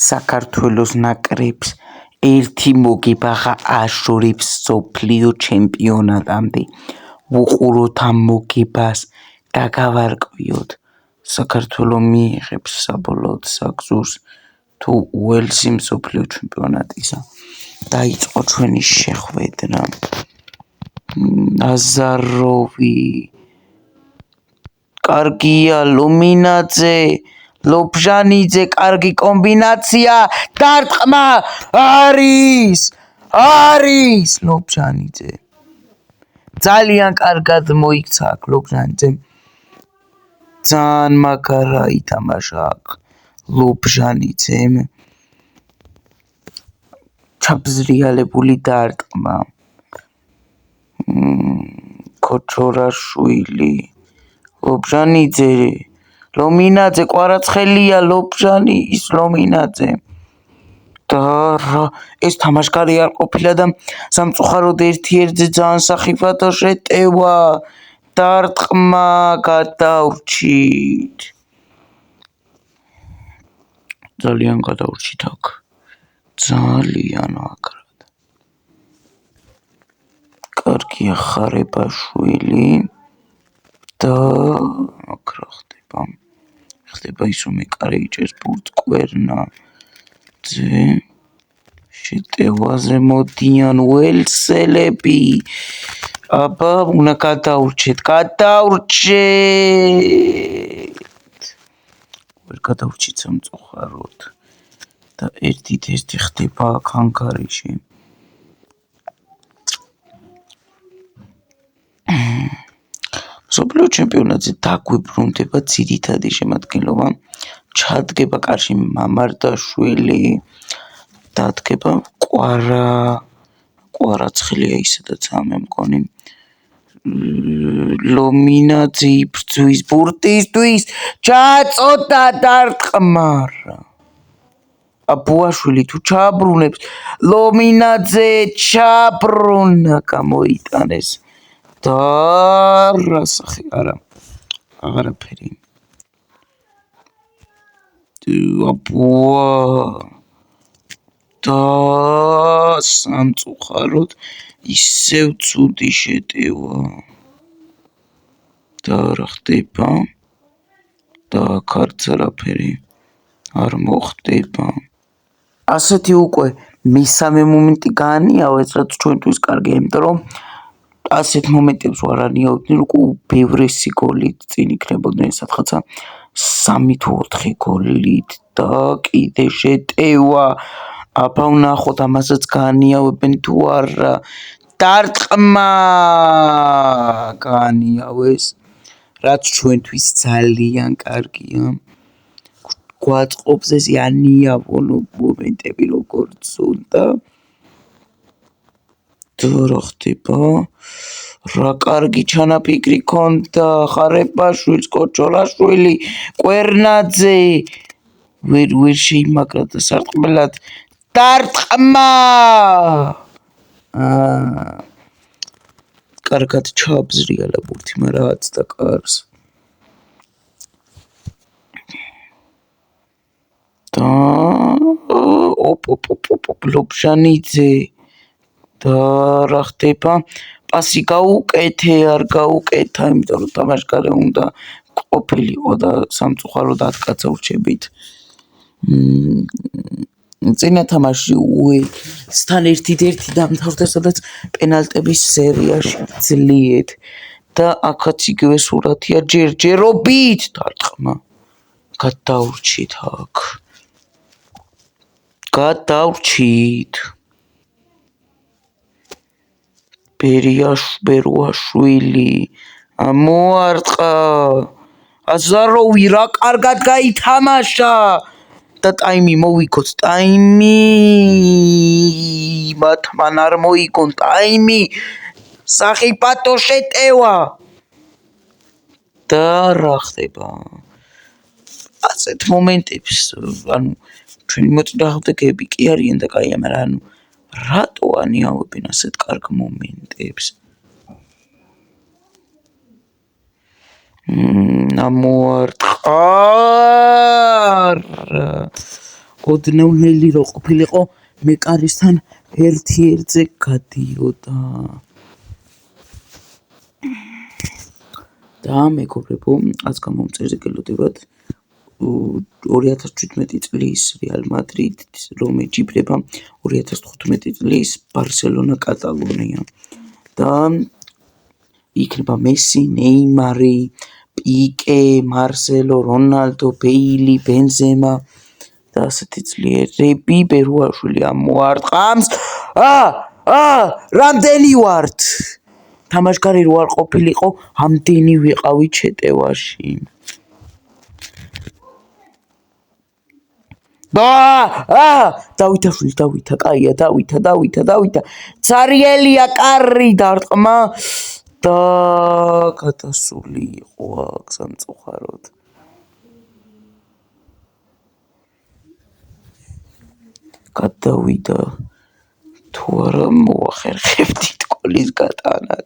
საქართველოს ნაკრებს ერთი მოგებაღა აშორებს მსოფლიო ჩემპიონატამდე. ვუყუროთ ამ მოგებას და გავარკვიოთ, საქართველო მიიღებს საბოლოოდ საგზურს თუ უელსი მსოფლიო ჩემპიონატისა. დაიწყო ჩვენი შეხვედრა. აზაროვი, კარგია, ლუმინაძე, ლობჟანიძე, კარგი კომბინაცია, დარტყმა არის ლობჟანიძე. ძალიან კარგად მოიქცა აქ ლობჟანიძემ. ძალიან მაგარა ითამაშა აქ ლობჟანიძემ. ჩაბზრიალებული დარტყმა. ქოჩორაშვილი, ლობჟანიძე, ლომინაძე, კვარაცხელია, ლომინაძე. და ეს თამაშკარი არ ყოფილა და სამწუხაროდ ერთ-ერთზე ძალიან სახიფათო შეტევა. დარტყმა გადავრჩით. ძალიან გადავრჩით აქ. ძალიან მაგრად. კარგია ხარებაშვილი და აქ რა ხდება? ხდება ის რომ ეკარე იჭერს ბურთს კვერნაძე. შეტევაზე მოდიან უელსელები. აბა, უნდა გადავრჩეთ. ვერ გადავრჩით სამწუხაროდ. და ერთი ხდება აქ ანგარიში. მსოფლიო ჩემპიონატზე დაგვიბრუნდება ძირითადი შემადგენლობა. ჩადგება კარში მამარდაშვილი, დადგება კვარაცხელია ისედაც მე მგონი. ლომინაძე იბრძვის ბურთისთვის, ჩაწოდა დარტყმა. აბუაშვილი თუ ჩააბრუნებს, ლომინაძე ჩააბრუნა, გამოიტანეს. და რასახი აღარაფერი. აბუა და სამწუხაროდ ისევ ცუდი შეტევა. და რა ხდება? და აქ არც არაფერი არ მოხდება. ასეთი უკვე მესამე მომენტი გაანიავეს, რაც ჩვენთვის კარგია, იმიტომ რომ ასეთ მომენტებს ვარ ანიავდნენ, უკვე ბევრესი გოლით წინ იქნებოდნენ სადღაცა 3 თუ 4 გოლით და კიდე შეტევა. აბა ვნახოთ ამასაც გაანიავებენ თუ არა. დარტყმა გაანიავეს, რაც ჩვენთვის ძალიან კარგია. გვაწყობს ეს ანიავონ მომენტები როგორც უნდა. და რა ხდება? რა კარგი ჩანაფიქრი ქონდა ხარებაშვილს, კოჩორაშვილი, კვერნაძე. ვერ შეიმაგრა და სარტყმელად დარტყმა. კარგად ჩააბზრიალა ბურთი, მაგრამ აცდა კარს. და ლობჟანიძე. და რა ხდება? პასი გაუკეთე, არ გაუკეთა, იმიტომ რომ თამაშგარე უნდა ყოფილიყო და სამწუხაროდ 10 კაცი ვრჩებით. წინა თამაში უელსთან 1-1 დამთავრდა, სადაც პენალტების სერიაში ძლიეთ. და აქაც იგივე სურათია, ჯერჯერობით დარტყმა. გადავრჩით აქ. გადავრჩით. ბერუაშვილი მოარტყა. აზაროვი რა კარგად გაითამაშა და ტაიმი მოვიგოთ. მათმან არ მოიგონ ტაიმი. სახიფათო შეტევა. და რა ხდება? ასეთ მომენტებს, ჩვენი მოწინააღმდეგეები კი არიან და კაია, მაგრამ რატო ანიავებენ ასეთ კარგ მომენტებს? ოდნავ-ნელი რო ყოფილიყო, მეკარისთან ერთ-ერთზე გადიოდა. და მეგობრებო, आज გამომწერზე გელოდებათ 2017 წლის რეალ მადრიდს, რომ ეჯიბრება 2015 წლის ბარსელონა კატალონია. და იქნება მესი, ნეიმარი, პიკე, მარსელო, რონალდო, ბეილი, ბენზემა და ასეთი ძლიერები. ბერუაშვილი ამოარტყამს. რამდენი ვართ? თამაშგარი რო არ ყოფილიყო, ამდენი ვიყავით შეტევაში. დავითაშვილი, კაია, დავითა. ცარიელია კარი დარტყმა და გადასული იყო აქ სამწუხაროდ. გადავიდა თუ არა მოახერხებდით გოლის გატანა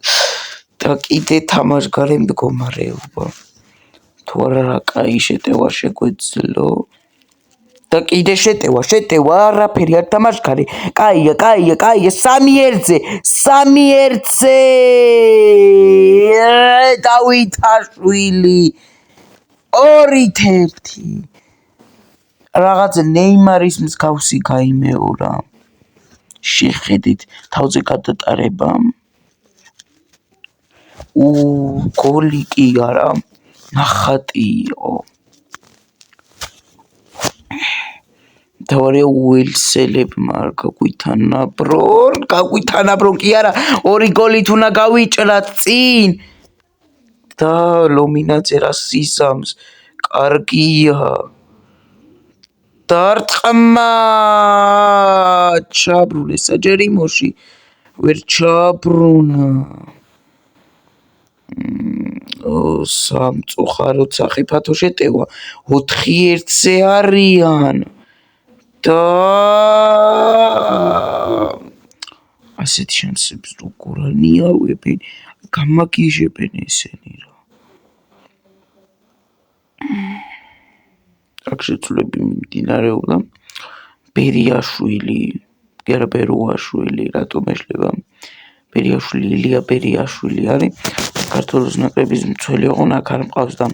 და კიდე თამაშგარე მდგომარეობა. თუ არა რა კაი შეტევა შეგვეძლო და კიდე შეტევა, არაფერი არ თამაშგარე. კაია, 3-1-ზე დავითაშვილი 2-1. რაღაცა ნეიმარის მსგავსი გაიმეორა. შეხედით თავზე გადატარება. გოლი კი არა, ნახატი იყო. დავარია უელსელებმა არ გაგვითანაბრონ კი არა, 2 გოლით უნდა გავიჭრათ წინ და ლომინაძე რა სიზამს, კარგია. დარტყმა ჩაბრუნე საჯერიმოში, ვერ ჩაბრუნა. სამწუხაროდ სახიფათო შეტევა, 4-1-ზე არიან და ასეთ შანსებს როგორ ანიავებენ, გამაგიჟებენ ესენი რა. აქ შეცვლები მიმდინარეობდა. ბერუაშვილი, რატომ ეშლება? ილია ბერიაშვილი არის საქართველოს ნაკრების მცველი ოღონდ აქ არ მყავს და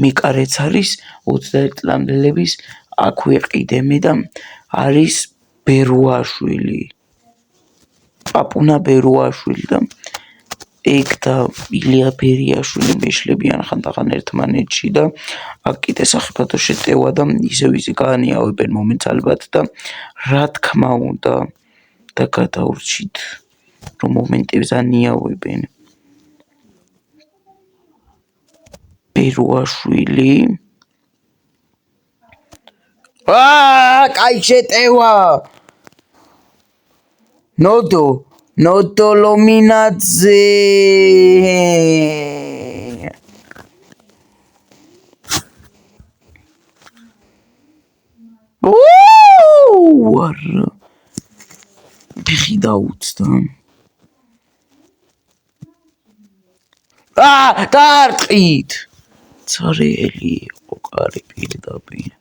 მიკარეც არის 21 წლამდელების აქვე ყიდემე და არის ბერუაშვილი, პაპუნა ბერუაშვილი და ეგ და ილია ბერიაშვილი მეშლებიან ხანდახან ერთმანეთში და აქ კიდე სახიფათო შეტევა და ისევ გაანიავებენ მომენტს ალბათ და რა თქმა უნდა და გადავრჩით რომ მომენტებს ანიავებენ. ბერუაშვილი კაი შეტევა. ნოდო ლომინაძე ფეხი დაუცდა. დაარტყით. ცარიელი იყო კარი პირდაპირ.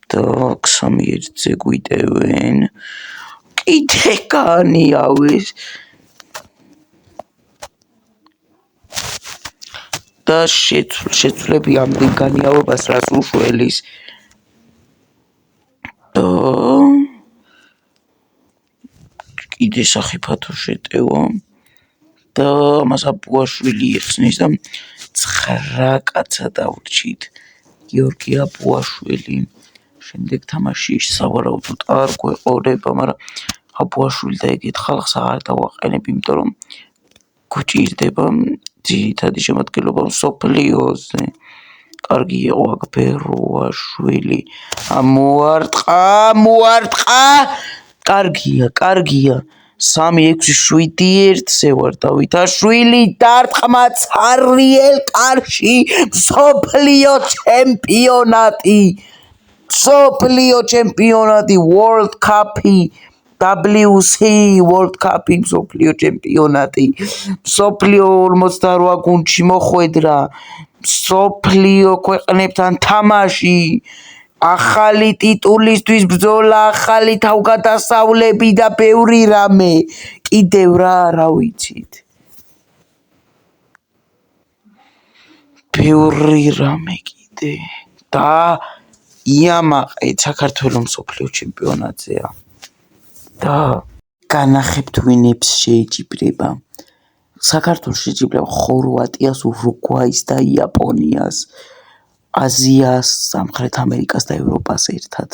და 3-1-ზე გვიტევენ. კიდე გაანიავეს. და შეცვლები ამდენ განიავებას რას უშველის. და კიდე სახიფათო შეტევა. და ამას აბუაშვილი იხსნის და 9 კაცა დავრჩით. გიორგი აბუაშვილი. შემდეგ თამაში სავარაუდოდ არ გვეყოლება, მაგრამ აბუაშვილი და ეგეთ ხალხს არ დავაყენებ, იმიტომ რომ გვჭირდება ძირითადი შემადგენლობა მსოფლიოზე. კარგი იყო აქ ბერუაშვილი. მოარტყა. კარგია. 3-6-7-1-ზე ვარ დავითაშვილი დარტყმა ცარიელ კარში მსოფლიო ჩემპიონატი World Cup-ი WC World Cup-ი მსოფლიო ჩემპიონატი მსოფლიო 48 გუნდში მოხვედრა მსოფლიო ქვეყნებთან თამაში ახალი ტიტულისთვის ბრძოლა, ახალი თავგადასავლები და ბევრი რამე. კიდევ რა ვიცით. ბევრი რამე კიდე. და იამაყეთ საქართველოს მსოფლიო ჩემპიონატზეა. და განახებთ ვინებს შეეჯიბრება. საქართველოს შეჯიბრება ხორვატიას, ურუგვაის და იაპონიას, აზიას, სამხრეთ ამერიკას და ევროპას ერთად.